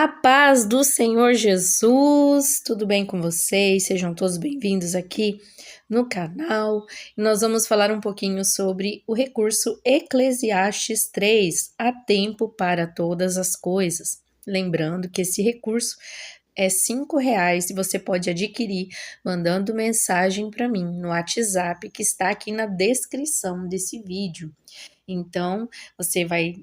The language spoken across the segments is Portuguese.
A paz do Senhor Jesus, tudo bem com vocês? Sejam todos bem-vindos aqui no canal. E nós vamos falar um pouquinho sobre o recurso Eclesiastes 3, há tempo para todas as coisas. Lembrando que esse recurso é R$ 5 e você pode adquirir mandando mensagem para mim no WhatsApp que está aqui na descrição desse vídeo. Então, você vai,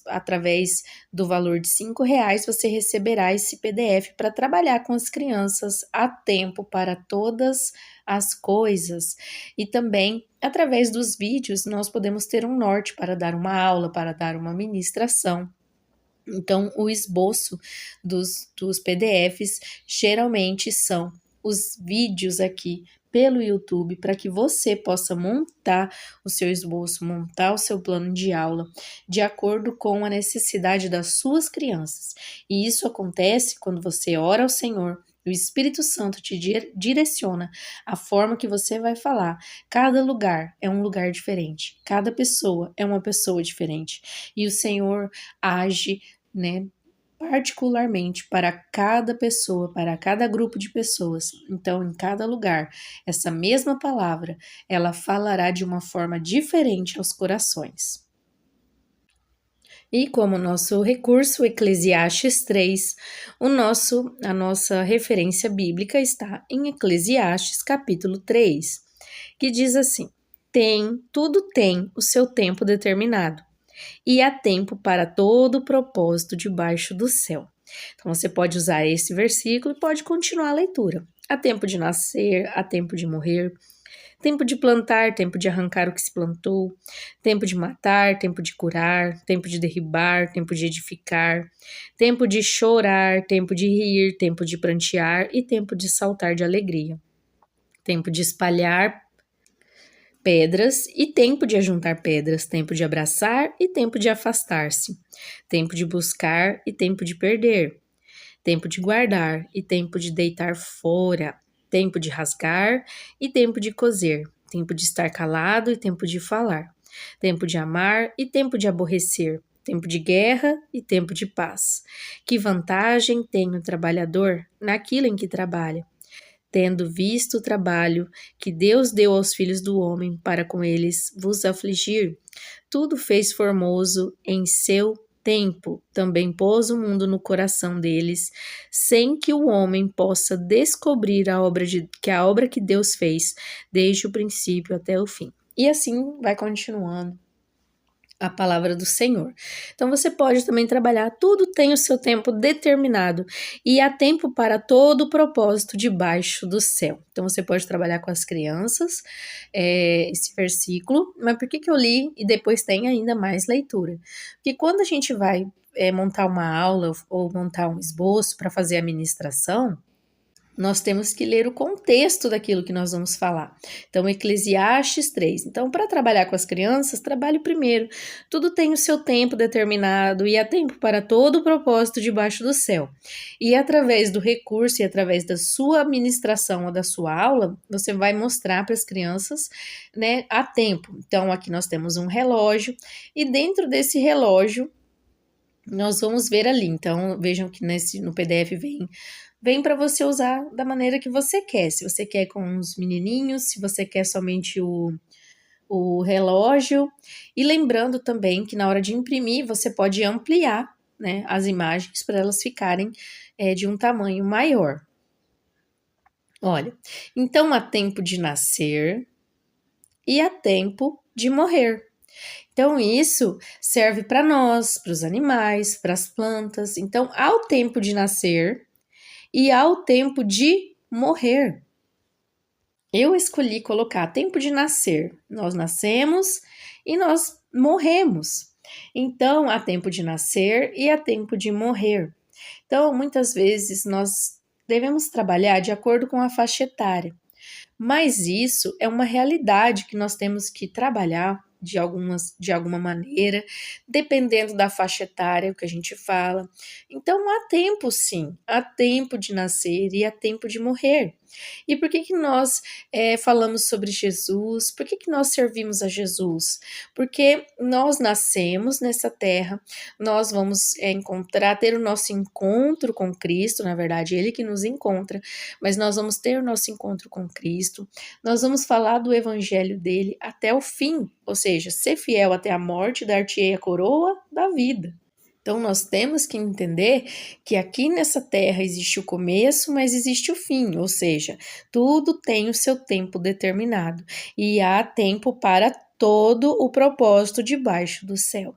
através do valor de R$ 5, você receberá esse PDF para trabalhar com as crianças a tempo para todas as coisas. E também, através dos vídeos, nós podemos ter um norte para dar uma aula, para dar uma ministração. Então, o esboço dos PDFs geralmente são os vídeos aqui pelo YouTube para que você possa montar o seu esboço, montar o seu plano de aula de acordo com a necessidade das suas crianças. E isso acontece quando você ora ao Senhor. O Espírito Santo te direciona a forma que você vai falar. Cada lugar é um lugar diferente. Cada pessoa é uma pessoa diferente. E o Senhor age, particularmente para cada pessoa, para cada grupo de pessoas. Então, em cada lugar, essa mesma palavra, ela falará de uma forma diferente aos corações. E como nosso recurso Eclesiastes 3, a nossa referência bíblica está em Eclesiastes capítulo 3, que diz assim: tudo tem o seu tempo determinado, e há tempo para todo o propósito debaixo do céu. Então, você pode usar esse versículo e pode continuar a leitura. Há tempo de nascer, há tempo de morrer, tempo de plantar, tempo de arrancar o que se plantou, tempo de matar, tempo de curar, tempo de derribar, tempo de edificar, tempo de chorar, tempo de rir, tempo de prantear e tempo de saltar de alegria, tempo de espalhar pedras e tempo de ajuntar pedras, tempo de abraçar e tempo de afastar-se, tempo de buscar e tempo de perder, tempo de guardar e tempo de deitar fora, tempo de rasgar e tempo de coser, tempo de estar calado e tempo de falar, tempo de amar e tempo de aborrecer, tempo de guerra e tempo de paz. Que vantagem tem o trabalhador naquilo em que trabalha? Tendo visto o trabalho que Deus deu aos filhos do homem para com eles vos afligir, tudo fez formoso em seu tempo, também pôs o mundo no coração deles, sem que o homem possa descobrir a obra que Deus fez, desde o princípio até o fim. E assim vai continuando a palavra do Senhor. Então, você pode também trabalhar, tudo tem o seu tempo determinado e há tempo para todo o propósito debaixo do céu. Então, você pode trabalhar com as crianças, esse versículo, mas por que eu li e depois tem ainda mais leitura? Porque quando a gente vai montar uma aula ou montar um esboço para fazer a ministração, nós temos que ler o contexto daquilo que nós vamos falar. Então, Eclesiastes 3. Então, para trabalhar com as crianças, trabalhe primeiro. Tudo tem o seu tempo determinado e há tempo para todo o propósito debaixo do céu. E através do recurso e através da sua administração ou da sua aula, você vai mostrar para as crianças, há tempo. Então, aqui nós temos um relógio e dentro desse relógio, nós vamos ver ali. Então, vejam que no PDF vem para você usar da maneira que você quer. Se você quer com os menininhos, se você quer somente o relógio. E lembrando também que na hora de imprimir, você pode ampliar, as imagens para elas ficarem de um tamanho maior. Olha, então há tempo de nascer e há tempo de morrer. Então, isso serve para nós, para os animais, para as plantas. Então, há o tempo de nascer e há o tempo de morrer. Eu escolhi colocar tempo de nascer. Nós nascemos e nós morremos. Então, há tempo de nascer e há tempo de morrer. Então, muitas vezes nós devemos trabalhar de acordo com a faixa etária. Mas isso é uma realidade que nós temos que trabalhar de alguma maneira, dependendo da faixa etária, o que a gente fala. Então, há tempo sim, há tempo de nascer e há tempo de morrer. E por que que nós falamos sobre Jesus? Por que que nós servimos a Jesus? Porque nós nascemos nessa terra, nós vamos ter o nosso encontro com Cristo, na verdade, Ele que nos encontra, mas nós vamos ter o nosso encontro com Cristo, nós vamos falar do Evangelho dele até o fim, ou seja, ser fiel até a morte, dar-te-ei a coroa da vida. Então, nós temos que entender que aqui nessa terra existe o começo, mas existe o fim, ou seja, tudo tem o seu tempo determinado e há tempo para todo o propósito debaixo do céu.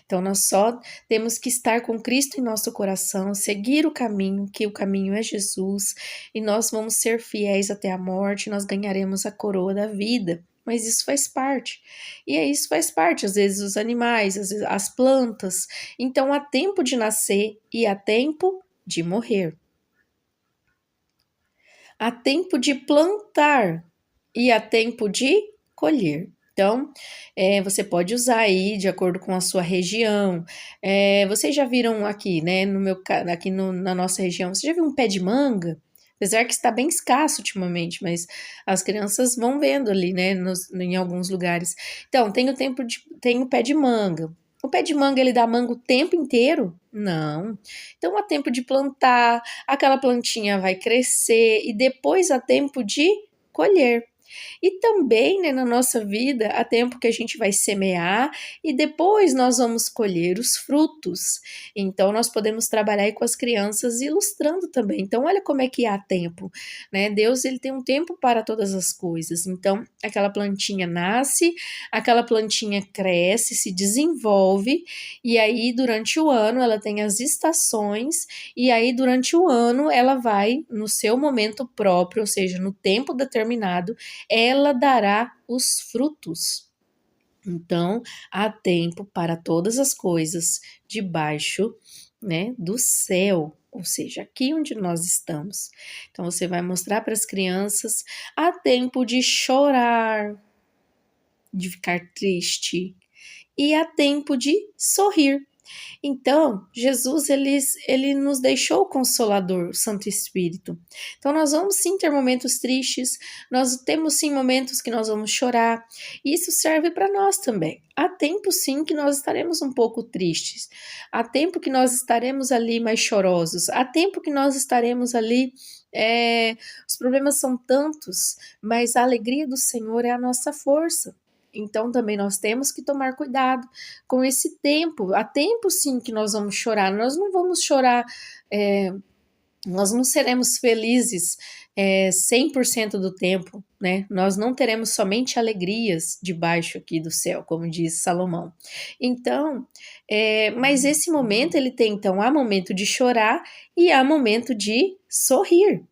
Então, nós só temos que estar com Cristo em nosso coração, seguir o caminho, que o caminho é Jesus, e nós vamos ser fiéis até a morte, nós ganharemos a coroa da vida. Mas isso faz parte. E é isso faz parte, às vezes, os animais, às vezes, as plantas. Então, há tempo de nascer e há tempo de morrer. Há tempo de plantar e há tempo de colher. Então, você pode usar aí de acordo com a sua região. Vocês já viram aqui, né, na nossa região, você já viu um pé de manga? Apesar que está bem escasso ultimamente, mas as crianças vão vendo ali, né, em alguns lugares. Então, tem o pé de manga. O pé de manga, ele dá manga o tempo inteiro? Não. Então, há tempo de plantar, aquela plantinha vai crescer e depois há tempo de colher. E também, né, na nossa vida, há tempo que a gente vai semear e depois nós vamos colher os frutos. Então, nós podemos trabalhar aí com as crianças ilustrando também. Então, olha como é que há tempo, né? Deus, ele tem um tempo para todas as coisas. Então, aquela plantinha nasce, aquela plantinha cresce, se desenvolve, e aí, durante o ano, ela tem as estações, e aí, durante o ano, ela vai, no seu momento próprio, ou seja, no tempo determinado, ela dará os frutos. Então, há tempo para todas as coisas debaixo, né, do céu, ou seja, aqui onde nós estamos. Então, você vai mostrar para as crianças, há tempo de chorar, de ficar triste, e há tempo de sorrir. Então, Jesus, ele nos deixou o Consolador, o Santo Espírito. Então, nós vamos sim ter momentos tristes, nós temos sim momentos que nós vamos chorar, e isso serve para nós também. Há tempo sim que nós estaremos um pouco tristes, há tempo que nós estaremos ali mais chorosos, há tempo que nós estaremos ali. Os problemas são tantos, mas a alegria do Senhor é a nossa força. Então também nós temos que tomar cuidado com esse tempo. Há tempo sim que nós vamos chorar, nós não vamos chorar, nós não seremos felizes 100% do tempo, né? Nós não teremos somente alegrias debaixo aqui do céu, como diz Salomão. Então, mas esse momento ele tem, então, há momento de chorar e há momento de sorrir.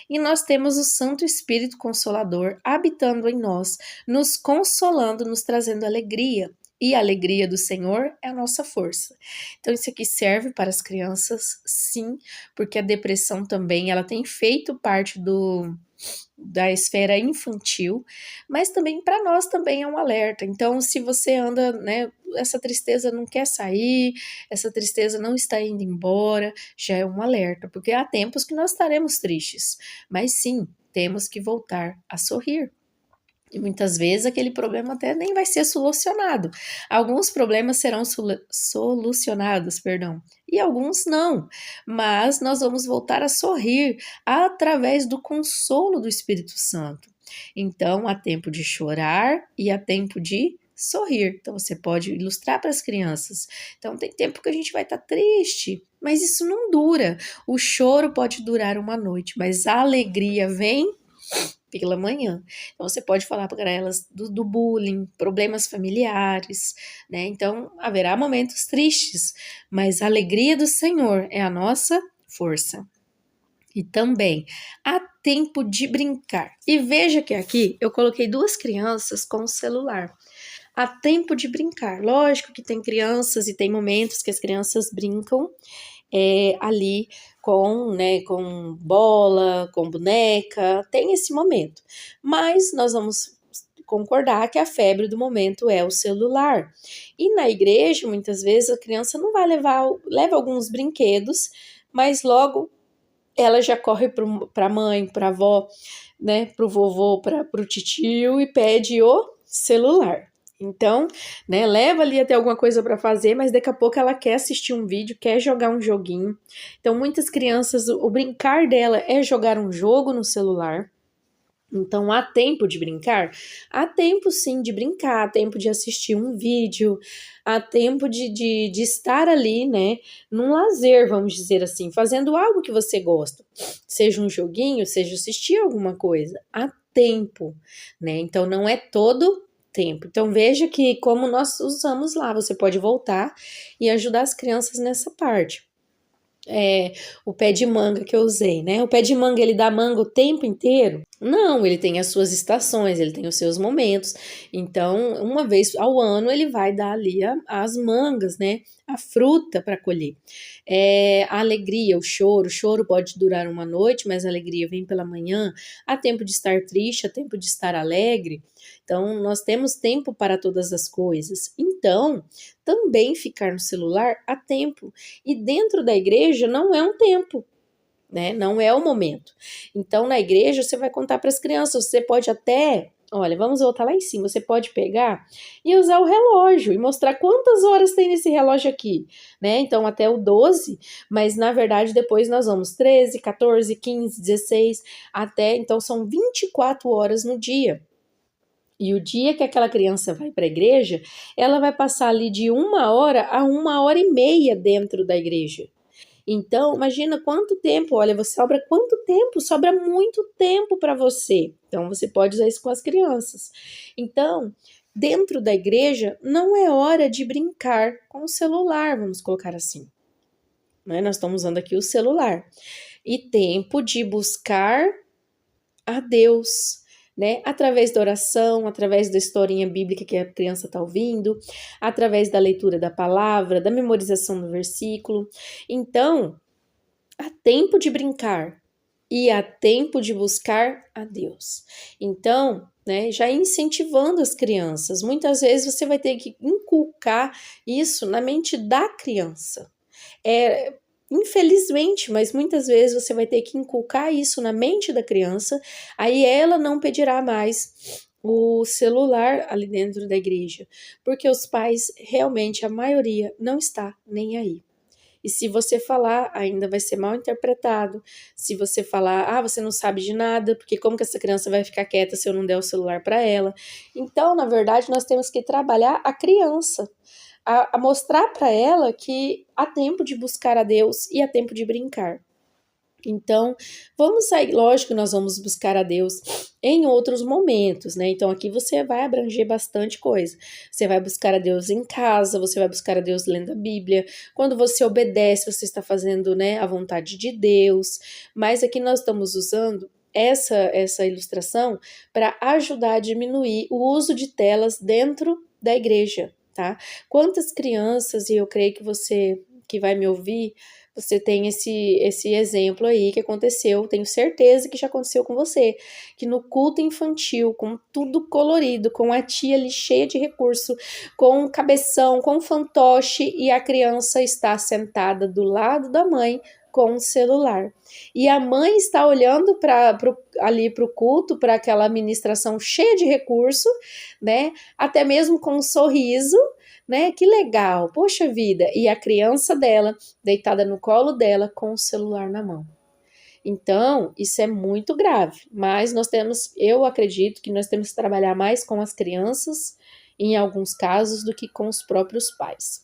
E nós temos o Santo Espírito Consolador habitando em nós, nos consolando, nos trazendo alegria. E a alegria do Senhor é a nossa força. Então isso aqui serve para as crianças, sim, porque a depressão também, ela tem feito parte da esfera infantil, mas também para nós também é um alerta. Então, se você anda, né, essa tristeza não quer sair, essa tristeza não está indo embora, já é um alerta, porque há tempos que nós estaremos tristes, mas sim, temos que voltar a sorrir. E muitas vezes aquele problema até nem vai ser solucionado. Alguns problemas serão solucionados, perdão, e alguns não. Mas nós vamos voltar a sorrir através do consolo do Espírito Santo. Então, há tempo de chorar e há tempo de sorrir. Então, você pode ilustrar para as crianças. Então, tem tempo que a gente vai estar triste, mas isso não dura. O choro pode durar uma noite, mas a alegria vem pela manhã. Então, você pode falar para elas do bullying, problemas familiares, né? Então, haverá momentos tristes, mas a alegria do Senhor é a nossa força. E também, há tempo de brincar. E veja que aqui eu coloquei duas crianças com o celular. Há tempo de brincar. Lógico que tem crianças e tem momentos que as crianças brincam ali com bola, com boneca, tem esse momento. Mas nós vamos concordar que a febre do momento é o celular. E na igreja, muitas vezes, a criança não vai leva alguns brinquedos, mas logo ela já corre para a mãe, para a avó, né, para o vovô, para o titio e pede o celular. Então, né, leva ali até alguma coisa para fazer, mas daqui a pouco ela quer assistir um vídeo, quer jogar um joguinho. Então, muitas crianças, o brincar dela é jogar um jogo no celular. Então, há tempo de brincar? Há tempo sim de brincar, há tempo de assistir um vídeo, há tempo de estar ali, né, num lazer, vamos dizer assim, fazendo algo que você gosta. Seja um joguinho, seja assistir alguma coisa. Há tempo, né? Então, não é todo tempo. Então, veja que como nós usamos lá, você pode voltar e ajudar as crianças nessa parte. O pé de manga que eu usei, né? O pé de manga, ele dá manga o tempo inteiro? Não, ele tem as suas estações, ele tem os seus momentos. Então, uma vez ao ano, ele vai dar ali as mangas, né? A fruta para colher. A alegria, o choro pode durar uma noite, mas a alegria vem pela manhã. Há tempo de estar triste, há tempo de estar alegre. Então, nós temos tempo para todas as coisas. Então, também ficar no celular há tempo. E dentro da igreja não é um tempo, né? Não é o momento. Então, na igreja, você vai contar para as crianças, você pode até, olha, vamos voltar lá em cima, você pode pegar e usar o relógio e mostrar quantas horas tem nesse relógio aqui, né? Então, até o 12, mas na verdade depois nós vamos 13, 14, 15, 16, até, então são 24 horas no dia. E o dia que aquela criança vai para a igreja, ela vai passar ali de 1 hora a 1 hora e meia dentro da igreja. Então, imagina quanto tempo, olha, você sobra quanto tempo? Sobra muito tempo para você. Então, você pode usar isso com as crianças. Então, dentro da igreja, não é hora de brincar com o celular, vamos colocar assim. Né? Nós estamos usando aqui o celular. E tempo de buscar a Deus, né? Através da oração, através da historinha bíblica que a criança está ouvindo, através da leitura da palavra, da memorização do versículo. Então, há tempo de brincar e há tempo de buscar a Deus. Então, né, já incentivando as crianças, muitas vezes você vai ter que inculcar isso na mente da criança. Infelizmente, mas muitas vezes você vai ter que inculcar isso na mente da criança, aí ela não pedirá mais o celular ali dentro da igreja, porque os pais, realmente, a maioria, não está nem aí. E se você falar, ainda vai ser mal interpretado. Se você falar, você não sabe de nada, porque como que essa criança vai ficar quieta se eu não der o celular para ela? Então, na verdade, nós temos que trabalhar a criança, a mostrar para ela que há tempo de buscar a Deus e há tempo de brincar. Então, vamos sair, lógico que nós vamos buscar a Deus em outros momentos, né? Então, aqui você vai abranger bastante coisa. Você vai buscar a Deus em casa, você vai buscar a Deus lendo a Bíblia. Quando você obedece, você está fazendo, né, a vontade de Deus. Mas aqui nós estamos usando essa ilustração para ajudar a diminuir o uso de telas dentro da igreja, tá? Quantas crianças, e eu creio que você que vai me ouvir, você tem esse exemplo aí que aconteceu, tenho certeza que já aconteceu com você, que no culto infantil, com tudo colorido, com a tia ali cheia de recurso, com cabeção, com fantoche, e a criança está sentada do lado da mãe com o celular. E a mãe está olhando ali para o culto, para aquela ministração cheia de recurso, né? Até mesmo com um sorriso, né? Que legal, poxa vida. E a criança dela deitada no colo dela com o celular na mão. Então, isso é muito grave, mas eu acredito que nós temos que trabalhar mais com as crianças, em alguns casos, do que com os próprios pais.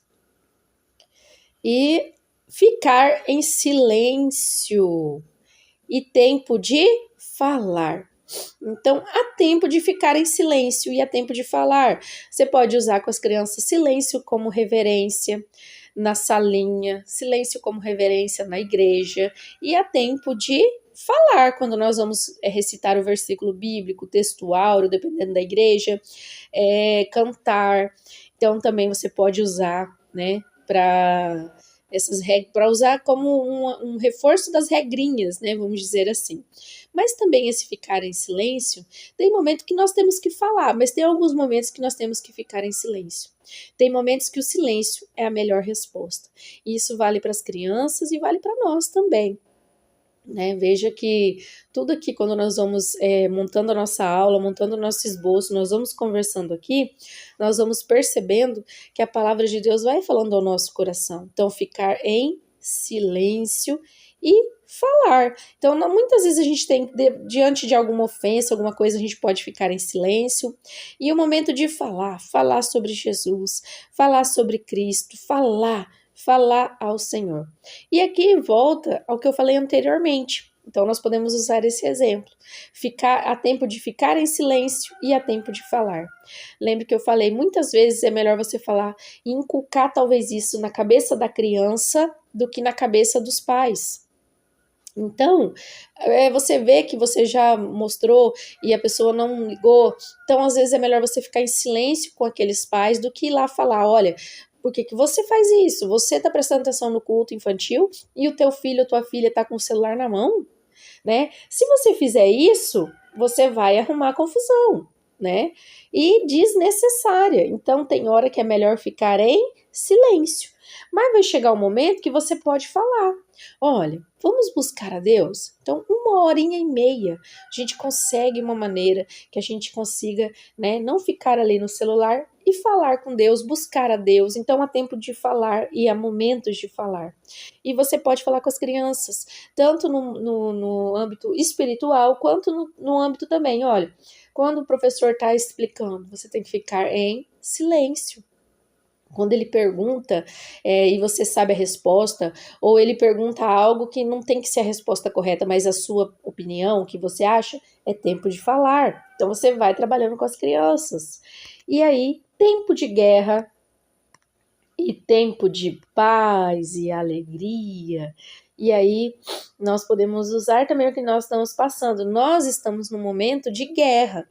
E ficar em silêncio e tempo de falar. Então, há tempo de ficar em silêncio e há tempo de falar. Você pode usar com as crianças silêncio como reverência na salinha, silêncio como reverência na igreja, e há tempo de falar quando nós vamos recitar o versículo bíblico, textual, dependendo da igreja, cantar. Então, também você pode usar, né, para usar como um reforço das regrinhas, né, vamos dizer assim. Mas também esse ficar em silêncio, tem momento que nós temos que falar, mas tem alguns momentos que nós temos que ficar em silêncio. Tem momentos que o silêncio é a melhor resposta. E isso vale para as crianças e vale para nós também. né? Veja que tudo aqui, quando nós vamos montando a nossa aula, montando o nosso esboço, nós vamos conversando aqui, nós vamos percebendo que a palavra de Deus vai falando ao nosso coração. Então, ficar em silêncio e falar. Então, muitas vezes a gente tem, diante de alguma ofensa, alguma coisa, a gente pode ficar em silêncio. E o momento de falar sobre Jesus, falar sobre Cristo, falar ao Senhor. E aqui volta ao que eu falei anteriormente. Então, nós podemos usar esse exemplo. Há tempo de ficar em silêncio e há tempo de falar. Lembre que eu falei, muitas vezes é melhor você falar e inculcar talvez isso na cabeça da criança do que na cabeça dos pais. Então, você vê que você já mostrou e a pessoa não ligou. Então, às vezes é melhor você ficar em silêncio com aqueles pais do que ir lá falar, olha, por que você faz isso? Você está prestando atenção no culto infantil e o teu filho ou tua filha está com o celular na mão, né? Se você fizer isso, você vai arrumar confusão, né? E desnecessária. Então, tem hora que é melhor ficar em silêncio. Mas vai chegar um momento que você pode falar. Olha, vamos buscar a Deus? Então, 1h30 a gente consegue uma maneira que a gente consiga, né, não ficar ali no celular e falar com Deus, buscar a Deus. Então, há tempo de falar e há momentos de falar. E você pode falar com as crianças, tanto no âmbito espiritual, quanto no âmbito também. Olha, quando o professor está explicando, você tem que ficar em silêncio. Quando ele pergunta e você sabe a resposta, ou ele pergunta algo que não tem que ser a resposta correta, mas a sua opinião, o que você acha, é tempo de falar. Então você vai trabalhando com as crianças. E aí, tempo de guerra e tempo de paz e alegria. E aí, nós podemos usar também o que nós estamos passando. Nós estamos num momento de guerra.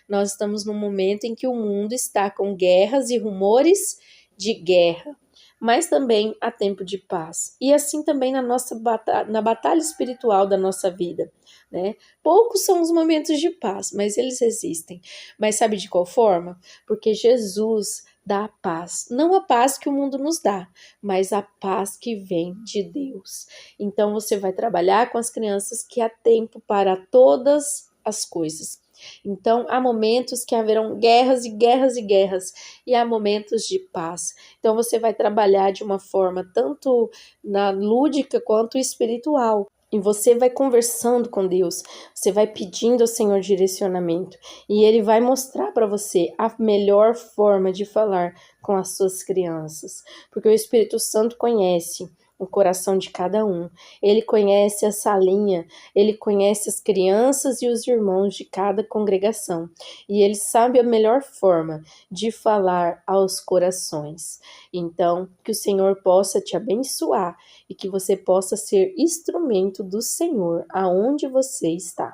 Nós estamos num momento em que o mundo está com guerras e rumores de guerra, mas também há tempo de paz. E assim também na batalha espiritual da nossa vida, né? Poucos são os momentos de paz, mas eles existem. Mas sabe de qual forma? Porque Jesus dá a paz. Não a paz que o mundo nos dá, mas a paz que vem de Deus. Então você vai trabalhar com as crianças que há tempo para todas as coisas. Então, há momentos que haverão guerras e guerras e guerras, e há momentos de paz. Então, você vai trabalhar de uma forma tanto na lúdica quanto espiritual. E você vai conversando com Deus, você vai pedindo ao Senhor direcionamento, e Ele vai mostrar para você a melhor forma de falar com as suas crianças, porque o Espírito Santo conhece o coração de cada um. Ele conhece a salinha, ele conhece as crianças e os irmãos de cada congregação. E ele sabe a melhor forma de falar aos corações. Então, que o Senhor possa te abençoar e que você possa ser instrumento do Senhor aonde você está.